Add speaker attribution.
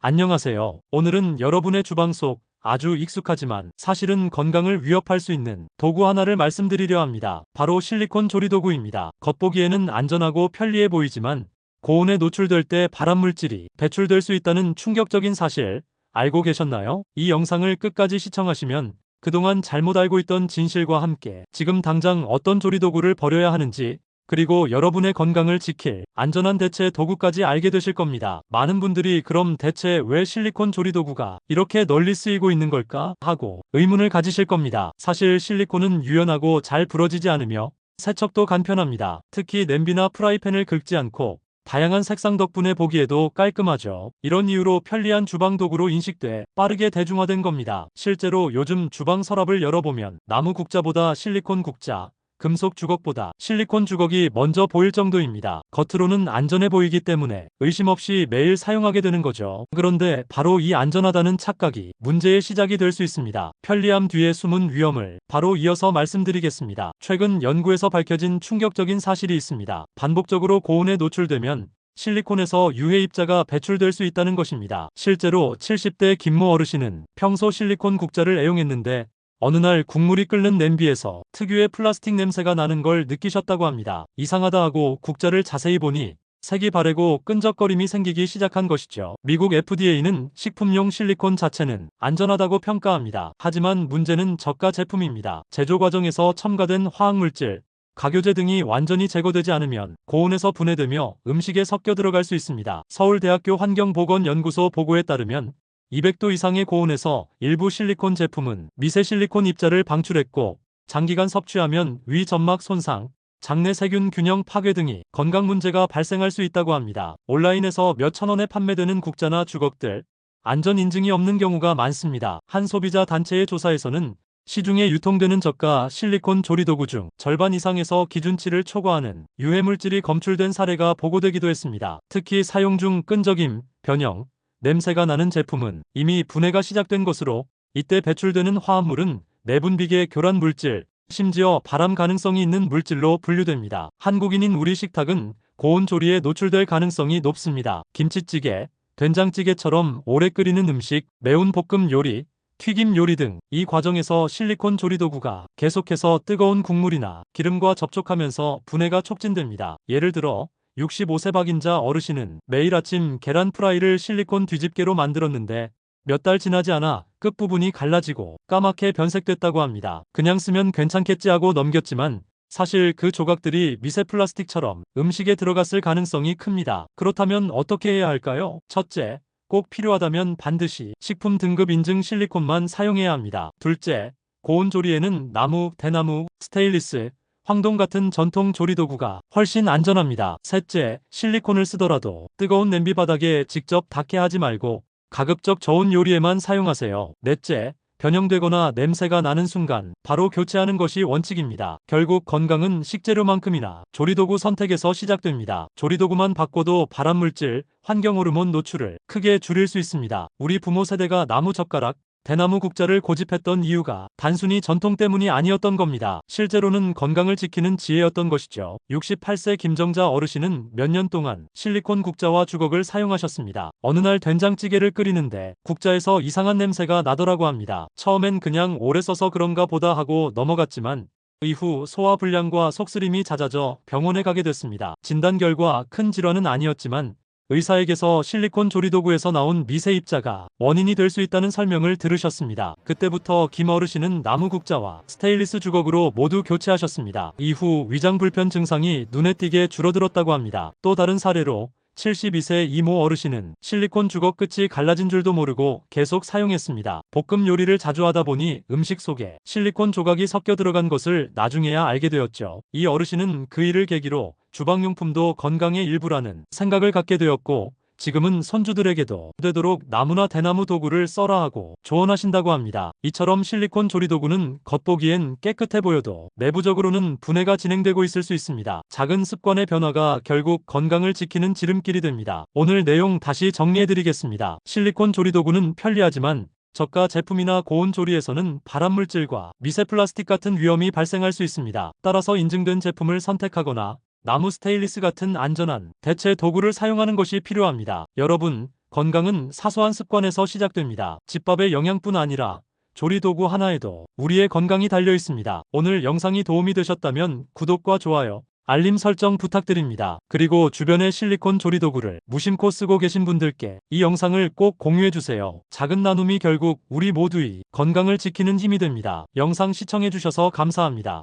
Speaker 1: 안녕하세요. 오늘은 여러분의 주방 속 아주 익숙하지만 사실은 건강을 위협할 수 있는 도구 하나를 말씀드리려 합니다. 바로 실리콘 조리도구입니다. 겉보기에는 안전하고 편리해 보이지만 고온에 노출될 때 발암물질이 배출될 수 있다는 충격적인 사실 알고 계셨나요? 이 영상을 끝까지 시청하시면 그동안 잘못 알고 있던 진실과 함께 지금 당장 어떤 조리도구를 버려야 하는지, 그리고 여러분의 건강을 지킬 안전한 대체 도구까지 알게 되실 겁니다. 많은 분들이 그럼 대체 왜 실리콘 조리도구가 이렇게 널리 쓰이고 있는 걸까 하고 의문을 가지실 겁니다. 사실 실리콘은 유연하고 잘 부러지지 않으며 세척도 간편합니다. 특히 냄비나 프라이팬을 긁지 않고 다양한 색상 덕분에 보기에도 깔끔하죠. 이런 이유로 편리한 주방 도구로 인식돼 빠르게 대중화된 겁니다. 실제로 요즘 주방 서랍을 열어보면 나무 국자보다 실리콘 국자, 금속 주걱보다 실리콘 주걱이 먼저 보일 정도입니다. 겉으로는 안전해 보이기 때문에 의심 없이 매일 사용하게 되는 거죠. 그런데 바로 이 안전하다는 착각이 문제의 시작이 될 수 있습니다. 편리함 뒤에 숨은 위험을 바로 이어서 말씀드리겠습니다. 최근 연구에서 밝혀진 충격적인 사실이 있습니다. 반복적으로 고온에 노출되면 실리콘에서 유해 입자가 배출될 수 있다는 것입니다. 실제로 70대 김모 어르신은 평소 실리콘 국자를 애용했는데 어느 날 국물이 끓는 냄비에서 특유의 플라스틱 냄새가 나는 걸 느끼셨다고 합니다. 이상하다 하고 국자를 자세히 보니 색이 바래고 끈적거림이 생기기 시작한 것이죠. 미국 FDA는 식품용 실리콘 자체는 안전하다고 평가합니다. 하지만 문제는 저가 제품입니다. 제조 과정에서 첨가된 화학물질, 각효제 등이 완전히 제거되지 않으면 고온에서 분해되며 음식에 섞여 들어갈 수 있습니다. 서울대학교 환경보건연구소 보고에 따르면 200도 이상의 고온에서 일부 실리콘 제품은 미세 실리콘 입자를 방출했고, 장기간 섭취하면 위 점막 손상, 장내 세균 균형 파괴 등이 건강 문제가 발생할 수 있다고 합니다. 온라인에서 몇천 원에 판매되는 국자나 주걱들, 안전 인증이 없는 경우가 많습니다. 한 소비자 단체의 조사에서는 시중에 유통되는 저가 실리콘 조리도구 중 절반 이상에서 기준치를 초과하는 유해물질이 검출된 사례가 보고되기도 했습니다. 특히 사용 중 끈적임, 변형, 냄새가 나는 제품은 이미 분해가 시작된 것으로, 이때 배출되는 화합물은 내분비계 교란 물질, 심지어 발암 가능성이 있는 물질로 분류됩니다. 한국인인 우리 식탁은 고온 조리에 노출될 가능성이 높습니다. 김치찌개, 된장찌개처럼 오래 끓이는 음식, 매운 볶음 요리, 튀김 요리 등 이 과정에서 실리콘 조리도구가 계속해서 뜨거운 국물이나 기름과 접촉하면서 분해가 촉진됩니다. 예를 들어 65세 박인자 어르신은 매일 아침 계란 프라이를 실리콘 뒤집개로 만들었는데 몇 달 지나지 않아 끝부분이 갈라지고 까맣게 변색됐다고 합니다. 그냥 쓰면 괜찮겠지 하고 넘겼지만 사실 그 조각들이 미세 플라스틱처럼 음식에 들어갔을 가능성이 큽니다. 그렇다면 어떻게 해야 할까요? 첫째, 꼭 필요하다면 반드시 식품 등급 인증 실리콘만 사용해야 합니다. 둘째, 고온 조리에는 나무, 대나무, 스테인리스, 황동 같은 전통 조리도구가 훨씬 안전합니다. 셋째, 실리콘을 쓰더라도 뜨거운 냄비 바닥에 직접 닿게 하지 말고 가급적 저온 요리에만 사용하세요. 넷째, 변형되거나 냄새가 나는 순간 바로 교체하는 것이 원칙입니다. 결국 건강은 식재료만큼이나 조리도구 선택에서 시작됩니다. 조리도구만 바꿔도 발암물질, 환경호르몬 노출을 크게 줄일 수 있습니다. 우리 부모 세대가 나무 젓가락, 대나무 국자를 고집했던 이유가 단순히 전통 때문이 아니었던 겁니다. 실제로는 건강을 지키는 지혜였던 것이죠. 68세 김정자 어르신은 몇 년 동안 실리콘 국자와 주걱을 사용하셨습니다. 어느 날 된장찌개를 끓이는데 국자에서 이상한 냄새가 나더라고 합니다. 처음엔 그냥 오래 써서 그런가 보다 하고 넘어갔지만 이후 소화불량과 속쓰림이 잦아져 병원에 가게 됐습니다. 진단 결과 큰 질환은 아니었지만 의사에게서 실리콘 조리도구에서 나온 미세 입자가 원인이 될 수 있다는 설명을 들으셨습니다. 그때부터 김 어르신은 나무 국자와 스테인리스 주걱으로 모두 교체하셨습니다. 이후 위장 불편 증상이 눈에 띄게 줄어들었다고 합니다. 또 다른 사례로 72세 이모 어르신은 실리콘 주걱 끝이 갈라진 줄도 모르고 계속 사용했습니다. 볶음 요리를 자주 하다 보니 음식 속에 실리콘 조각이 섞여 들어간 것을 나중에야 알게 되었죠. 이 어르신은 그 일을 계기로 주방용품도 건강의 일부라는 생각을 갖게 되었고, 지금은 손주들에게도 되도록 나무나 대나무 도구를 써라 하고 조언하신다고 합니다. 이처럼 실리콘 조리도구는 겉보기엔 깨끗해 보여도 내부적으로는 분해가 진행되고 있을 수 있습니다. 작은 습관의 변화가 결국 건강을 지키는 지름길이 됩니다. 오늘 내용 다시 정리해드리겠습니다. 실리콘 조리도구는 편리하지만 저가 제품이나 고온 조리에서는 발암물질과 미세 플라스틱 같은 위험이 발생할 수 있습니다. 따라서 인증된 제품을 선택하거나 나무 스테인리스 같은 안전한 대체 도구를 사용하는 것이 필요합니다. 여러분, 건강은 사소한 습관에서 시작됩니다. 집밥의 영양뿐 아니라 조리도구 하나에도 우리의 건강이 달려 있습니다. 오늘 영상이 도움이 되셨다면 구독과 좋아요, 알림 설정 부탁드립니다. 그리고 주변에 실리콘 조리도구를 무심코 쓰고 계신 분들께 이 영상을 꼭 공유해주세요. 작은 나눔이 결국 우리 모두의 건강을 지키는 힘이 됩니다. 영상 시청해주셔서 감사합니다.